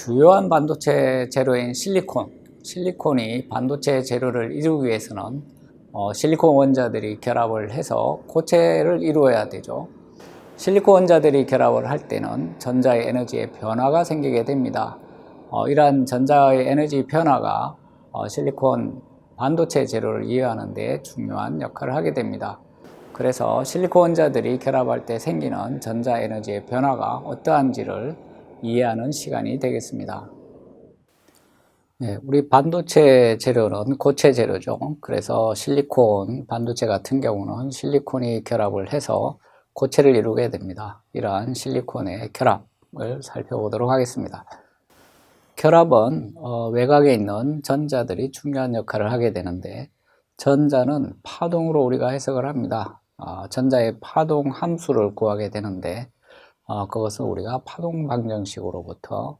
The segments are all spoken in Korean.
주요한 반도체 재료인 실리콘이 반도체 재료를 이루기 위해서는 실리콘 원자들이 결합을 해서 고체를 이루어야 되죠. 실리콘 원자들이 결합을 할 때는 전자의 에너지의 변화가 생기게 됩니다. 이러한 전자의 에너지 변화가 실리콘 반도체 재료를 이해하는 데 중요한 역할을 하게 됩니다. 그래서 실리콘 원자들이 결합할 때 생기는 전자 에너지의 변화가 어떠한지를 이해하는 시간이 되겠습니다. 네, 우리 반도체 재료는 고체 재료죠. 그래서 실리콘 반도체 같은 경우는 실리콘이 결합을 해서 고체를 이루게 됩니다. 이러한 실리콘의 결합을 살펴보도록 하겠습니다. 결합은 외곽에 있는 전자들이 중요한 역할을 하게 되는데, 전자는 파동으로 우리가 해석을 합니다. 전자의 파동 함수를 구하게 되는데, 그것은 우리가 파동 방정식으로부터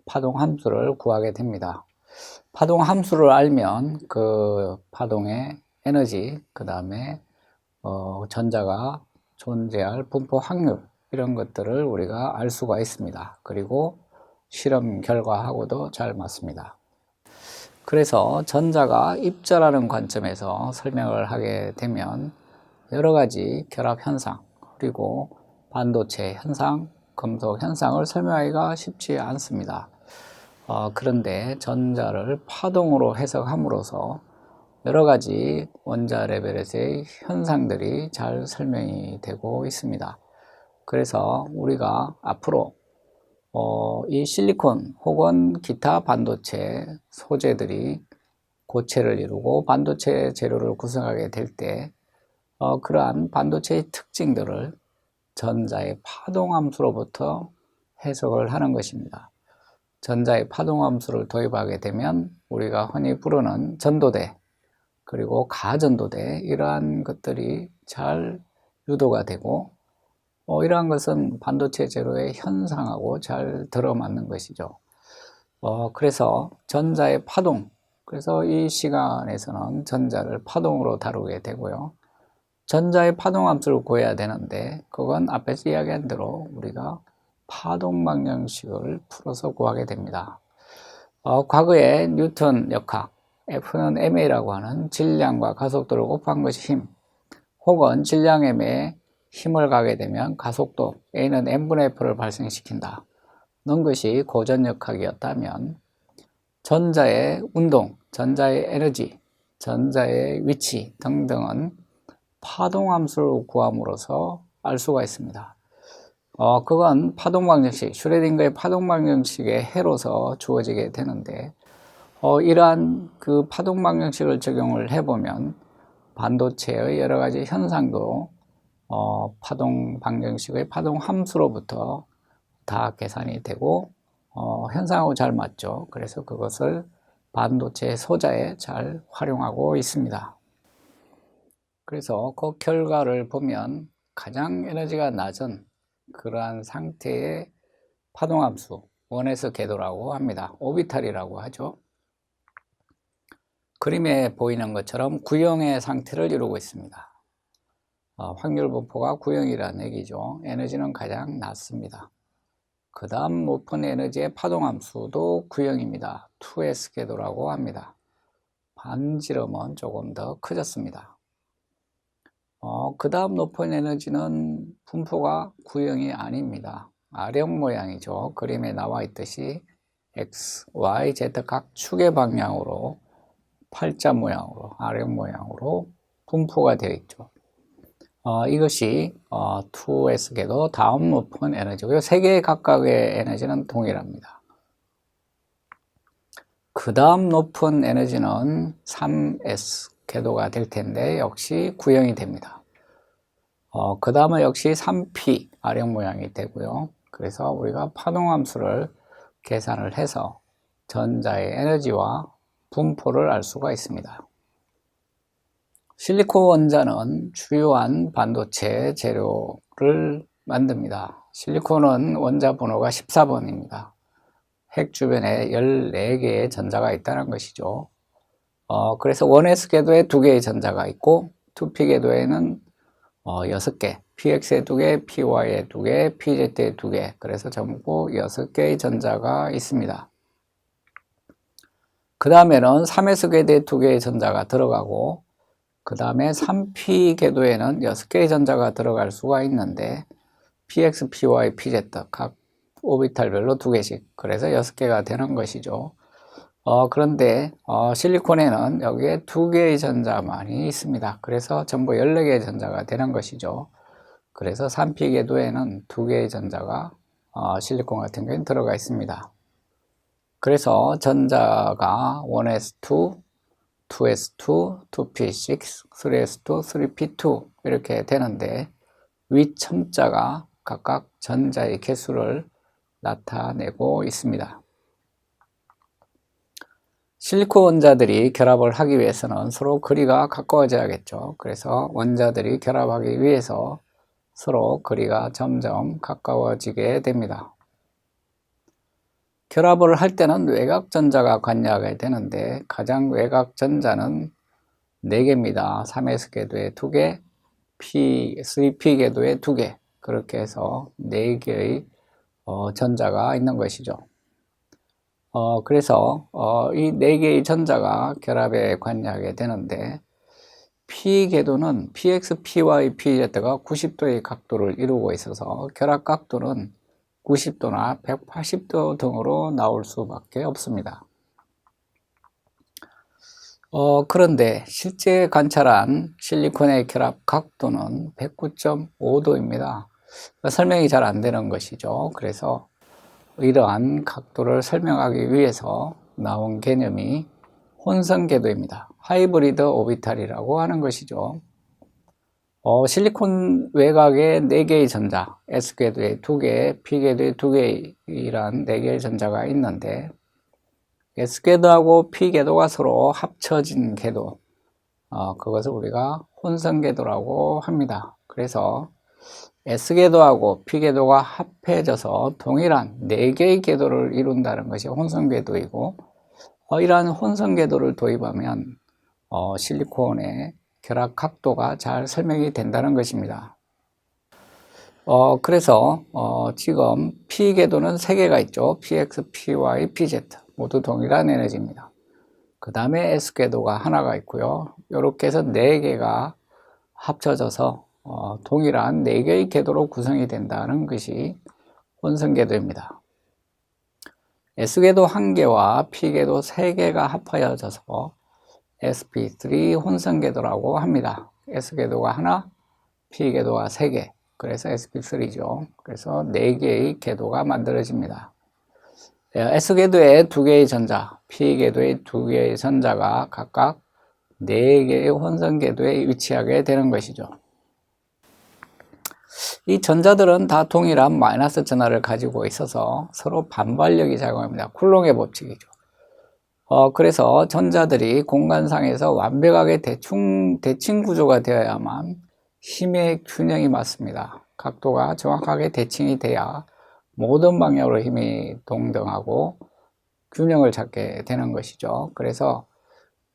파동 함수를 구하게 됩니다. 파동 함수를 알면 그 파동의 에너지, 그 다음에 전자가 존재할 분포 확률, 이런 것들을 우리가 알 수가 있습니다. 그리고 실험 결과하고도 잘 맞습니다. 그래서 전자가 입자라는 관점에서 설명을 하게 되면 여러 가지 결합 현상, 그리고 반도체 현상, 금속 현상을 설명하기가 쉽지 않습니다. 그런데 전자를 파동으로 해석함으로써 여러 가지 원자 레벨에서의 현상들이 잘 설명이 되고 있습니다. 그래서 우리가 앞으로 이 실리콘 혹은 기타 반도체 소재들이 고체를 이루고 반도체 재료를 구성하게 될 때 그러한 반도체의 특징들을 전자의 파동함수로부터 해석을 하는 것입니다. 전자의 파동함수를 도입하게 되면 우리가 흔히 부르는 전도대, 그리고 가전도대, 이러한 것들이 잘 유도가 되고 이러한 것은 반도체 재료의 현상하고 잘 들어맞는 것이죠. 그래서 전자의 파동, 그래서 이 시간에서는 전자를 파동으로 다루게 되고요. 전자의 파동함수를 구해야 되는데 그건 앞에서 이야기한 대로 우리가 파동방정식을 풀어서 구하게 됩니다. 과거에 뉴턴 역학, F는 ma라고 하는 질량과 가속도를 곱한 것이 힘, 혹은 질량 m에 힘을 가게 되면 가속도 A는 n분의 F를 발생시킨다 는 것이 고전역학이었다면, 전자의 운동, 전자의 에너지, 전자의 위치 등등은 파동함수를 구함으로써 알 수가 있습니다. 그건 파동방정식, 슈레딩거의 파동방정식의 해로서 주어지게 되는데, 이러한 그 파동방정식을 적용을 해보면 반도체의 여러 가지 현상도 파동방정식의 파동함수로부터 다 계산이 되고 현상하고 잘 맞죠. 그래서 그것을 반도체 소자에 잘 활용하고 있습니다. 그래서 그 결과를 보면 가장 에너지가 낮은 그러한 상태의 파동함수, 원에서 궤도라고 합니다. 오비탈이라고 하죠. 그림에 보이는 것처럼 구형의 상태를 이루고 있습니다. 확률 분포가 구형이라는 얘기죠. 에너지는 가장 낮습니다. 그 다음 높은 에너지의 파동함수도 구형입니다. 2S 궤도라고 합니다. 반지름은 조금 더 커졌습니다. 그 다음 높은 에너지는 분포가 구형이 아닙니다. R형 모양이죠. 그림에 나와 있듯이 X, Y, Z 각 축의 방향으로 팔자 모양으로, R형 모양으로 분포가 되어 있죠. 이것이 2S 궤도 다음 높은 에너지고요. 세 개의 각각의 에너지는 동일합니다. 그 다음 높은 에너지는 3S 궤도가 될 텐데 역시 구형이 됩니다. 그 다음은 역시 3P R형 모양이 되고요. 그래서 우리가 파동함수를 계산을 해서 전자의 에너지와 분포를 알 수가 있습니다. 실리콘 원자는 주요한 반도체 재료를 만듭니다. 실리콘은 원자 번호가 14번입니다. 핵 주변에 14개의 전자가 있다는 것이죠. 그래서 1S 궤도에 2개의 전자가 있고 2P 궤도에는 6개, px에 2개, py에 2개, pz에 2개, 그래서 전부 6개의 전자가 있습니다. 그 다음에는 3s 궤도에 2개의 전자가 들어가고, 그 다음에 3p 궤도에는 6개의 전자가 들어갈 수가 있는데, px, py, pz 각 오비탈별로 2개씩, 그래서 6개가 되는 것이죠. 그런데 실리콘에는 여기에 2개의 전자만이 있습니다. 그래서 전부 14개의 전자가 되는 것이죠. 그래서 3p 궤도에는 2개의 전자가 실리콘 같은 경우에는 들어가 있습니다. 그래서 전자가 1s2, 2s2, 2p6, 3s2, 3p2 이렇게 되는데, 위첨자가 각각 전자의 개수를 나타내고 있습니다. 실리콘 원자들이 결합을 하기 위해서는 서로 거리가 가까워져야겠죠. 그래서 원자들이 결합하기 위해서 서로 거리가 점점 가까워지게 됩니다. 결합을 할 때는 외곽전자가 관여하게 되는데, 가장 외곽전자는 4개입니다. 3s 궤도에 2개, 3p 궤도에 2개, 그렇게 해서 4개의 전자가 있는 것이죠. 그래서 이 4개의 전자가 결합에 관여하게 되는데, p 궤도는 px, py, pz가 90도의 각도를 이루고 있어서 결합 각도는 90도나 180도 등으로 나올 수밖에 없습니다. 그런데 실제 관찰한 실리콘의 결합 각도는 109.5도입니다. 설명이 잘 안 되는 것이죠. 그래서 이러한 각도를 설명하기 위해서 나온 개념이 혼성궤도입니다. 하이브리드 오비탈이라고 하는 것이죠. 실리콘 외곽에 4개의 전자, S궤도에 2개, P궤도에 2개이란 4개의 전자가 있는데, S궤도하고 P궤도가 서로 합쳐진 궤도, 그것을 우리가 혼성궤도라고 합니다. 그래서 S궤도하고 P궤도가 합해져서 동일한 4개의 궤도를 이룬다는 것이 혼성궤도이고, 이러한 혼성궤도를 도입하면 실리콘의 결합 각도가 잘 설명이 된다는 것입니다. 그래서 지금 P궤도는 3개가 있죠. px, py, pz 모두 동일한 에너지입니다. 그 다음에 S궤도가 하나가 있고요. 이렇게 해서 4개가 합쳐져서 동일한 4개의 궤도로 구성이 된다는 것이 혼성궤도입니다. S궤도 1개와 P궤도 3개가 합하여져서 sp3 혼성궤도라고 합니다. S궤도가 하나, P궤도가 3개, 그래서 sp3죠. 그래서 4개의 궤도가 만들어집니다. S궤도에 2개의 전자, P궤도에 2개의 전자가 각각 4개의 혼성궤도에 위치하게 되는 것이죠. 이 전자들은 다 동일한 마이너스 전하를 가지고 있어서 서로 반발력이 작용합니다. 쿨롱의 법칙이죠. 그래서 전자들이 공간상에서 완벽하게 대칭 구조가 되어야만 힘의 균형이 맞습니다. 각도가 정확하게 대칭이 돼야 모든 방향으로 힘이 동등하고 균형을 찾게 되는 것이죠. 그래서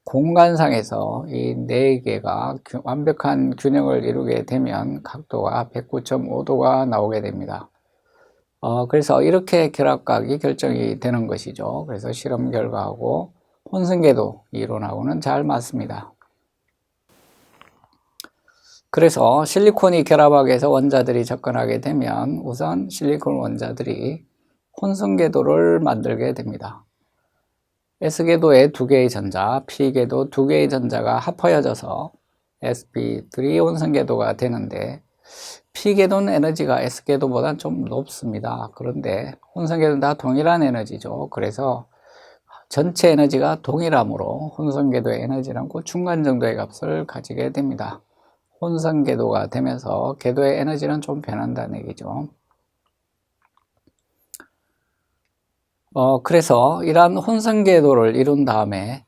공간상에서 이 4개가 완벽한 균형을 이루게 되면 각도가 109.5도가 나오게 됩니다. 그래서 이렇게 결합각이 결정이 되는 것이죠. 그래서 실험 결과하고 혼성궤도 이론하고는 잘 맞습니다. 그래서 실리콘이 결합하게 해서 원자들이 접근하게 되면 우선 실리콘 원자들이 혼성궤도를 만들게 됩니다. S궤도에 2개의 전자, P궤도 2개의 전자가 합하여져서 sp3 혼성궤도가 되는데, P궤도는 에너지가 S궤도보다 좀 높습니다. 그런데 혼성궤도는 다 동일한 에너지죠. 그래서 전체 에너지가 동일하므로 혼성궤도의 에너지는 그 중간 정도의 값을 가지게 됩니다. 혼성궤도가 되면서 궤도의 에너지는 좀 변한다는 얘기죠. 그래서 이러한 혼성궤도를 이룬 다음에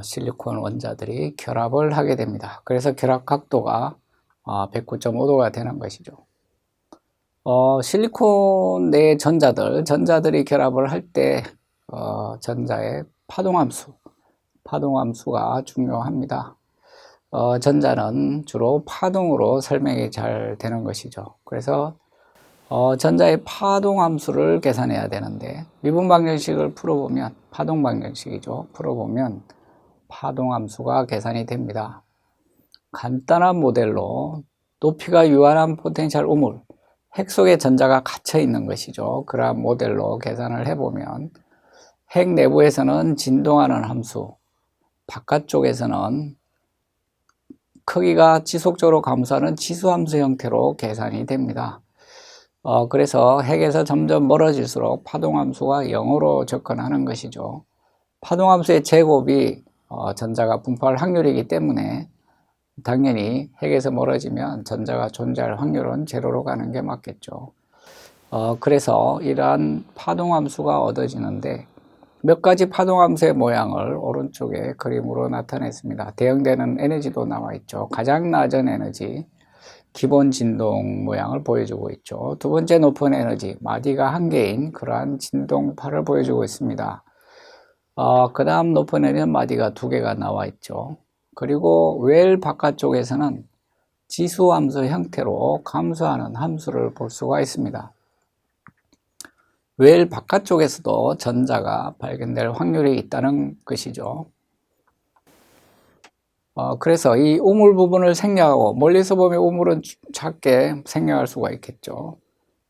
실리콘 원자들이 결합을 하게 됩니다. 그래서 결합 각도가 109.5도가 되는 것이죠. 실리콘 내 전자들이 결합을 할 때 전자의 파동함수가 중요합니다. 전자는 주로 파동으로 설명이 잘 되는 것이죠. 그래서 전자의 파동 함수를 계산해야 되는데 미분 방정식을 풀어보면 파동 방정식이죠. 풀어보면 파동 함수가 계산이 됩니다. 간단한 모델로 높이가 유한한 포텐셜 우물, 핵 속에 전자가 갇혀 있는 것이죠. 그러한 모델로 계산을 해보면 핵 내부에서는 진동하는 함수, 바깥쪽에서는 크기가 지속적으로 감소하는 지수함수 형태로 계산이 됩니다. 그래서 핵에서 점점 멀어질수록 파동함수가 0으로 접근하는 것이죠. 파동함수의 제곱이 전자가 분포할 확률이기 때문에 당연히 핵에서 멀어지면 전자가 존재할 확률은 제로로 가는 게 맞겠죠. 그래서 이러한 파동함수가 얻어지는데 몇 가지 파동함수의 모양을 오른쪽에 그림으로 나타냈습니다. 대응되는 에너지도 나와 있죠. 가장 낮은 에너지, 기본 진동 모양을 보여주고 있죠. 두 번째 높은 에너지, 마디가 한 개인 그러한 진동파를 보여주고 있습니다. 그 다음 높은 에너지는 마디가 두 개가 나와 있죠. 그리고 웰 바깥쪽에서는 지수함수 형태로 감소하는 함수를 볼 수가 있습니다. 웰 바깥쪽에서도 전자가 발견될 확률이 있다는 것이죠. 그래서 이 우물 부분을 생략하고 멀리서 보면 우물은 작게 생략할 수가 있겠죠.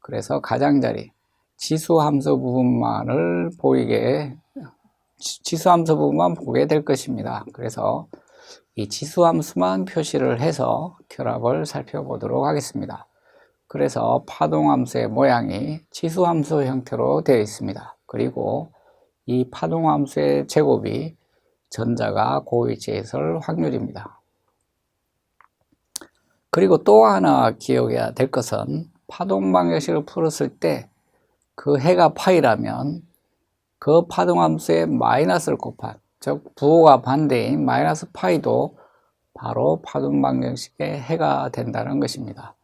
그래서 가장자리 지수함수 부분만 보게 될 것입니다. 그래서 이 지수함수만 표시를 해서 결합을 살펴보도록 하겠습니다. 그래서 파동함수의 모양이 지수함수 형태로 되어 있습니다. 그리고 이 파동함수의 제곱이 전자가 그 위치에 있을 확률입니다. 그리고 또 하나 기억해야 될 것은 파동 방정식을 풀었을 때 그 해가 파이라면 그 파동함수의 마이너스를 곱한, 즉 부호가 반대인 마이너스 파이도 바로 파동 방정식의 해가 된다는 것입니다.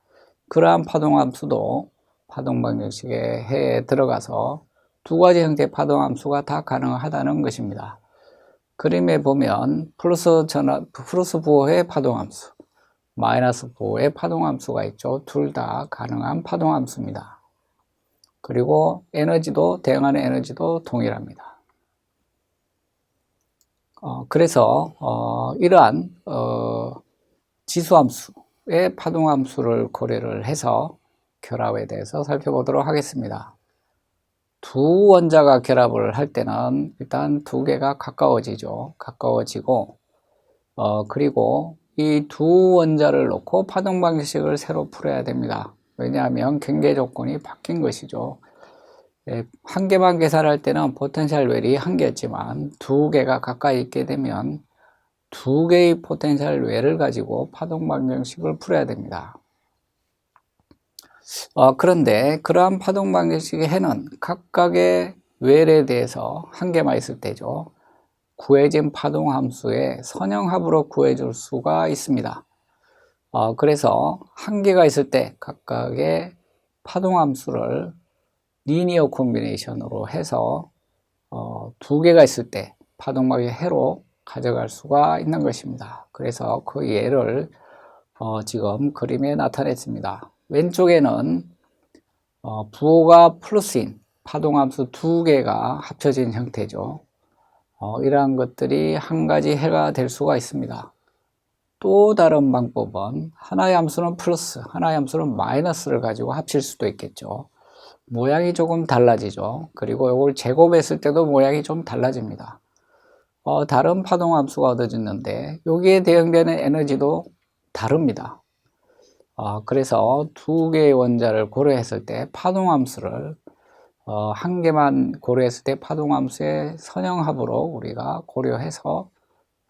그러한 파동함수도 파동 방정식의 해에 들어가서 두 가지 형태의 파동함수가 다 가능하다는 것입니다. 그림에 보면 플러스 부호의 파동함수, 마이너스 부호의 파동함수가 있죠. 둘 다 가능한 파동함수입니다. 그리고 에너지도, 대응하는 에너지도 동일합니다. 그래서 이러한 지수함수의 파동함수를 고려를 해서 결합에 대해서 살펴보도록 하겠습니다. 두 원자가 결합을 할 때는 일단 두 개가 가까워지죠. 가까워지고 그리고 이 두 원자를 놓고 파동 방정식을 새로 풀어야 됩니다. 왜냐하면 경계 조건이 바뀐 것이죠. 한 개만 계산할 때는 포텐셜 웰이 한 개였지만 두 개가 가까이 있게 되면 두 개의 포텐셜 웰을 가지고 파동 방정식을 풀어야 됩니다. 그런데 그러한 파동 방정식의 해는 각각의 웰에 대해서 한 개만 있을 때죠. 구해진 파동 함수의 선형합으로 구해줄 수가 있습니다. 그래서 한 개가 있을 때 각각의 파동 함수를 리니어 콤비네이션으로 해서 두 개가 있을 때 파동 방정식의 해로 가져갈 수가 있는 것입니다. 그래서 그 예를 지금 그림에 나타냈습니다. 왼쪽에는 부호가 플러스인 파동함수 두 개가 합쳐진 형태죠. 이러한 것들이 한 가지 해가 될 수가 있습니다. 또 다른 방법은 하나의 함수는 플러스, 하나의 함수는 마이너스를 가지고 합칠 수도 있겠죠. 모양이 조금 달라지죠. 그리고 이걸 제곱했을 때도 모양이 좀 달라집니다. 다른 파동함수가 얻어지는데 여기에 대응되는 에너지도 다릅니다. 그래서 두 개의 원자를 고려했을 때 파동함수를 한 개만 고려했을 때 파동함수의 선형합으로 우리가 고려해서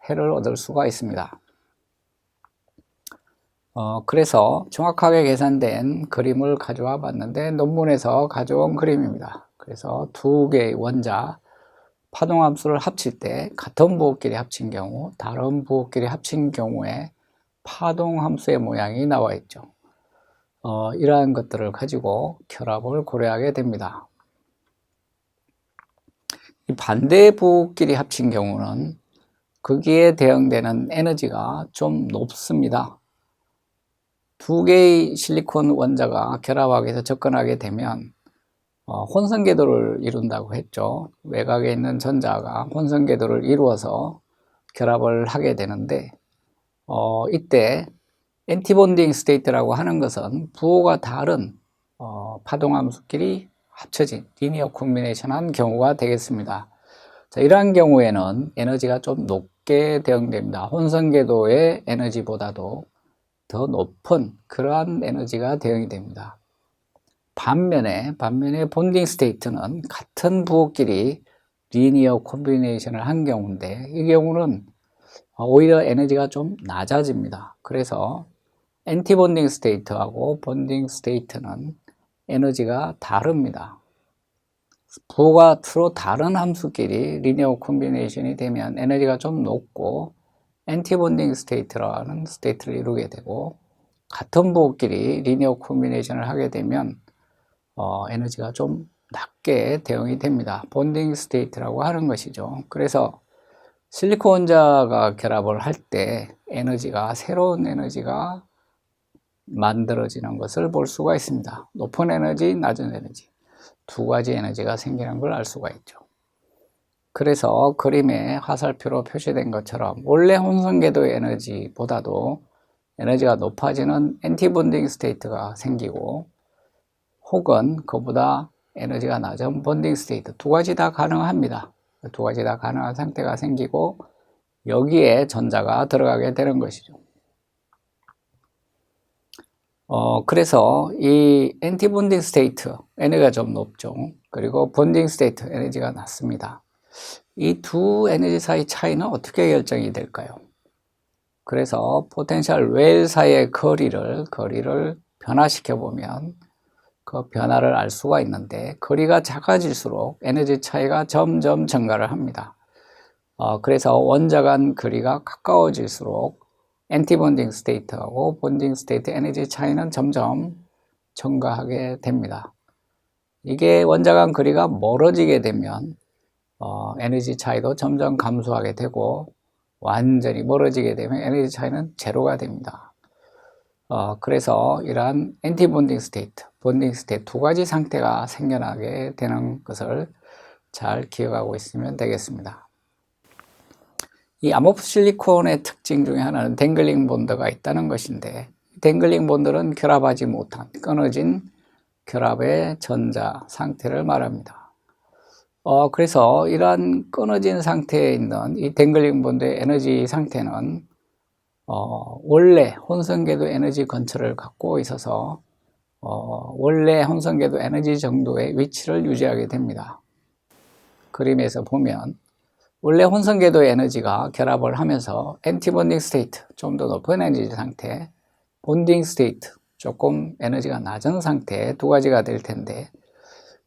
해를 얻을 수가 있습니다. 그래서 정확하게 계산된 그림을 가져와 봤는데 논문에서 가져온 그림입니다. 그래서 두 개의 원자 파동함수를 합칠 때 같은 부호끼리 합친 경우, 다른 부호끼리 합친 경우에 파동함수의 모양이 나와 있죠. 이러한 것들을 가지고 결합을 고려하게 됩니다. 이 반대 부호끼리 합친 경우는 거기에 대응되는 에너지가 좀 높습니다. 두 개의 실리콘 원자가 결합하게 해서 접근하게 되면 혼성궤도를 이룬다고 했죠. 외곽에 있는 전자가 혼성궤도를 이루어서 결합을 하게 되는데 이때 엔티본딩 스테이트라고 하는 것은 부호가 다른 파동함수끼리 합쳐진 리니어 콤비네이션한 경우가 되겠습니다. 자, 이러한 경우에는 에너지가 좀 높게 대응됩니다. 혼성궤도의 에너지보다도 더 높은 그러한 에너지가 대응이 됩니다. 반면에 본딩 스테이트는 같은 부호끼리 리니어 콤비네이션을 한 경우인데 이 경우는 오히려 에너지가 좀 낮아집니다. 그래서 엔티본딩 스테이트하고 본딩 스테이트는 에너지가 다릅니다. 부호가 서로 다른 함수끼리 리니어 콤비네이션이 되면 에너지가 좀 높고 엔티본딩 스테이트라는 스테이트를 이루게 되고 같은 부호끼리 리니어 콤비네이션을 하게 되면 에너지가 좀 낮게 대응이 됩니다. 본딩 스테이트라고 하는 것이죠. 그래서 실리콘 원자가 결합을 할 때 에너지가 새로운 에너지가 만들어지는 것을 볼 수가 있습니다. 높은 에너지, 낮은 에너지 두 가지 에너지가 생기는 걸 알 수가 있죠. 그래서 그림에 화살표로 표시된 것처럼 원래 혼성궤도의 에너지보다도 에너지가 높아지는 엔티본딩 스테이트가 생기고 혹은 그보다 에너지가 낮은 본딩 스테이트 두 가지 다 가능합니다. 두 가지 다 가능한 상태가 생기고 여기에 전자가 들어가게 되는 것이죠. 그래서 이 엔티본딩 스테이트 에너지가 좀 높죠. 그리고 본딩 스테이트 에너지가 낮습니다. 이 두 에너지 사이 차이는 어떻게 결정이 될까요? 그래서 포텐셜 웰 사이의 거리를 변화시켜 보면 그 변화를 알 수가 있는데 거리가 작아질수록 에너지 차이가 점점 증가를 합니다. 그래서 원자 간 거리가 가까워질수록 엔티본딩 스테이트하고 본딩 스테이트 에너지 차이는 점점 증가하게 됩니다. 이게 원자 간 거리가 멀어지게 되면 에너지 차이도 점점 감소하게 되고 완전히 멀어지게 되면 에너지 차이는 제로가 됩니다. 그래서 이러한 엔티본딩 스테이트, 본딩 스테이트 두 가지 상태가 생겨나게 되는 것을 잘 기억하고 있으면 되겠습니다. 이 암호프 실리콘의 특징 중에 하나는 댕글링 본드가 있다는 것인데 댕글링 본드는 결합하지 못한 끊어진 결합의 전자 상태를 말합니다. 그래서 이러한 끊어진 상태에 있는 이 댕글링 본드의 에너지 상태는 원래 혼성궤도 에너지 건처를 갖고 있어서 원래 혼성궤도 에너지 정도의 위치를 유지하게 됩니다. 그림에서 보면 원래 혼성궤도 에너지가 결합을 하면서 엔티본딩 스테이트, 좀 더 높은 에너지 상태, 본딩 스테이트, 조금 에너지가 낮은 상태 두 가지가 될 텐데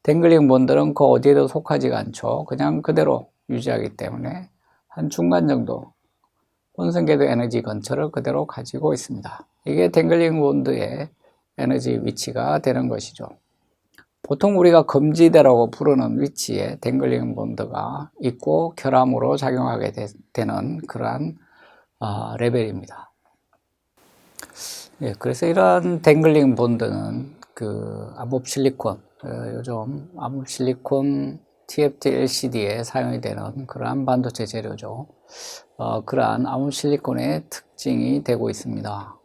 댕글링 본드는 그 어디에도 속하지가 않죠. 그냥 그대로 유지하기 때문에 한 중간 정도 혼성궤도 에너지 건처를 그대로 가지고 있습니다. 이게 댕글링 본드의 에너지 위치가 되는 것이죠. 보통 우리가 금지대라고 부르는 위치에 댕글링 본드가 있고 결함으로 작용하게 되는 그러한 레벨입니다. 그래서 이러한 댕글링 본드는 그 암호흡 실리콘, 요즘 암호흡 실리콘 TFT LCD에 사용이 되는 그러한 반도체 재료죠. 그러한 암호흡 실리콘의 특징이 되고 있습니다.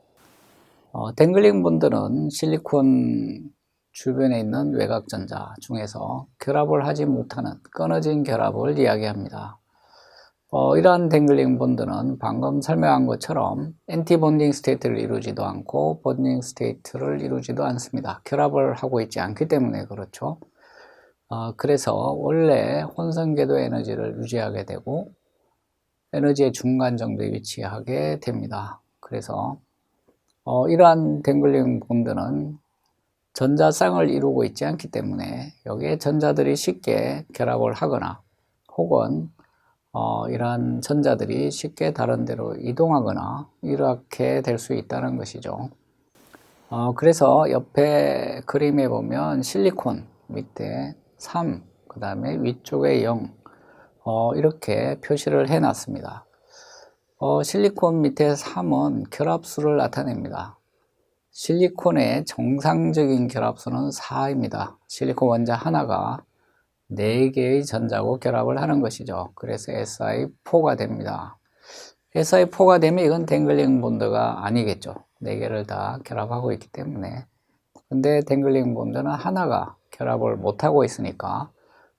댕글링 본드는 실리콘 주변에 있는 외곽전자 중에서 결합을 하지 못하는 끊어진 결합을 이야기합니다. 이러한 댕글링 본드는 방금 설명한 것처럼 엔티본딩 스테이트를 이루지도 않고 본딩 스테이트를 이루지도 않습니다. 결합을 하고 있지 않기 때문에 그렇죠. 그래서 원래 혼성궤도 에너지를 유지하게 되고 에너지의 중간 정도에 위치하게 됩니다. 그래서 이러한 댕글링 본드는 전자쌍을 이루고 있지 않기 때문에 여기에 전자들이 쉽게 결합을 하거나 혹은 이러한 전자들이 쉽게 다른 데로 이동하거나 이렇게 될 수 있다는 것이죠. 그래서 옆에 그림에 보면 실리콘 밑에 3, 그 다음에 위쪽에 0 이렇게 표시를 해 놨습니다. 실리콘 밑에 3은 결합수를 나타냅니다. 실리콘의 정상적인 결합수는 4입니다. 실리콘 원자 하나가 4개의 전자하고 결합을 하는 것이죠. 그래서 Si4가 됩니다. Si4가 되면 이건 댕글링 본드가 아니겠죠. 4개를 다 결합하고 있기 때문에. 근데 댕글링 본드는 하나가 결합을 못하고 있으니까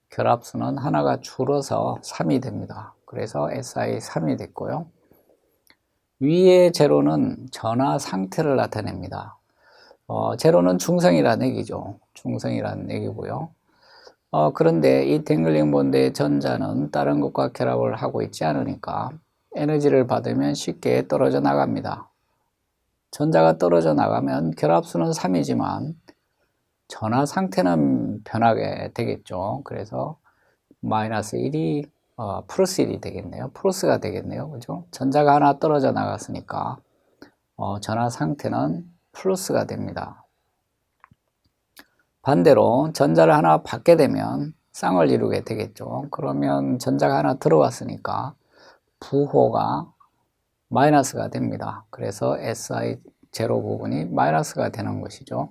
결합수는 하나가 줄어서 3이 됩니다. 그래서 Si3이 됐고요. 위의 제로는 전하 상태를 나타냅니다. 제로는 중성이라는 얘기죠. 중성이라는 얘기고요. 그런데 이 댕글링 본드의 전자는 다른 것과 결합을 하고 있지 않으니까 에너지를 받으면 쉽게 떨어져 나갑니다. 전자가 떨어져 나가면 결합수는 3이지만 전하 상태는 변하게 되겠죠. 그래서 마이너스 1이 플러스 1이 되겠네요. 플러스가 되겠네요. 그죠? 전자가 하나 떨어져 나갔으니까 전하 상태는 플러스가 됩니다. 반대로 전자를 하나 받게 되면 쌍을 이루게 되겠죠. 그러면 전자가 하나 들어왔으니까 부호가 마이너스가 됩니다. 그래서 Si0 부분이 마이너스가 되는 것이죠.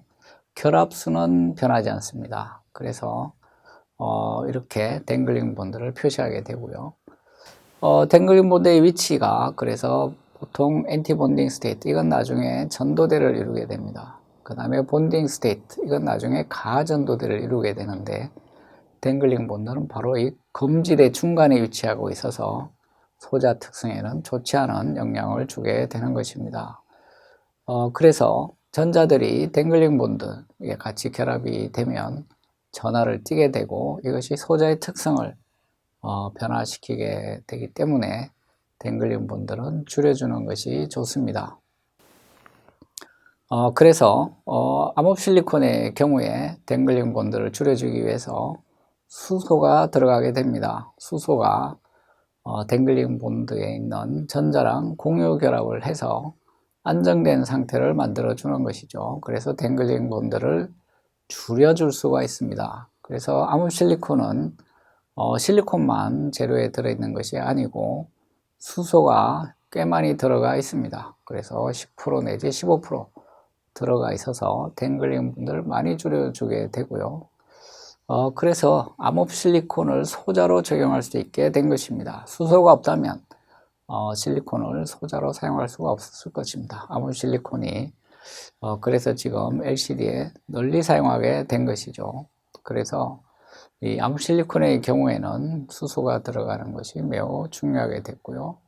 결합수는 변하지 않습니다. 그래서 이렇게 댕글링 본드를 표시하게 되고요. 댕글링 본드의 위치가 그래서 보통 엔티 본딩 스테이트, 이건 나중에 전도대를 이루게 됩니다. 그 다음에 본딩 스테이트, 이건 나중에 가전도대를 이루게 되는데 댕글링 본드는 바로 이 검지대 중간에 위치하고 있어서 소자 특성에는 좋지 않은 영향을 주게 되는 것입니다. 그래서 전자들이 댕글링 본드에 같이 결합이 되면 전하를 띠게 되고 이것이 소자의 특성을 변화시키게 되기 때문에 댕글링 본드는 줄여주는 것이 좋습니다. 그래서 암호실리콘의 경우에 댕글링 본드를 줄여주기 위해서 수소가 들어가게 됩니다. 수소가 댕글링 본드에 있는 전자랑 공유 결합을 해서 안정된 상태를 만들어 주는 것이죠. 그래서 댕글링 본드를 줄여줄 수가 있습니다. 그래서 암호실리콘은 실리콘만 재료에 들어있는 것이 아니고 수소가 꽤 많이 들어가 있습니다. 그래서 10% 내지 15% 들어가 있어서 댕글링 본드를 많이 줄여주게 되고요. 그래서 암호실리콘을 소자로 적용할 수 있게 된 것입니다. 수소가 없다면 실리콘을 소자로 사용할 수가 없었을 것입니다. 암호실리콘이 그래서 지금 LCD에 널리 사용하게 된 것이죠. 그래서 이 암호실리콘의 경우에는 수소가 들어가는 것이 매우 중요하게 됐고요.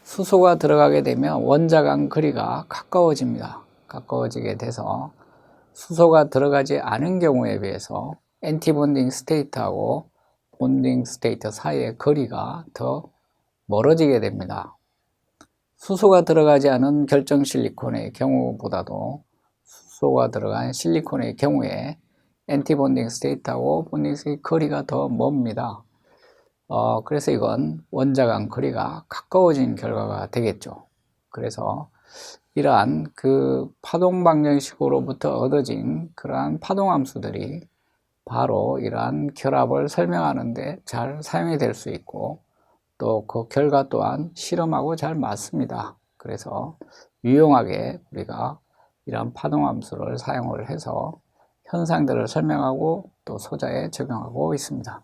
수소가 들어가게 되면 원자 간 거리가 가까워집니다. 가까워지게 돼서 수소가 들어가지 않은 경우에 비해서 엔티본딩 스테이트하고 본딩 스테이트 사이의 거리가 더 멀어지게 됩니다. 수소가 들어가지 않은 결정 실리콘의 경우보다도 수소가 들어간 실리콘의 경우에 엔티본딩 스테이트하고 본딩 스테이트 거리가 더 멉니다. 그래서 이건 원자 간 거리가 가까워진 결과가 되겠죠. 그래서 이러한 그 파동 방정식으로부터 얻어진 그러한 파동 함수들이 바로 이러한 결합을 설명하는데 잘 사용이 될 수 있고 또 그 결과 또한 실험하고 잘 맞습니다. 그래서 유용하게 우리가 이러한 파동 함수를 사용을 해서 현상들을 설명하고 또 소자에 적용하고 있습니다.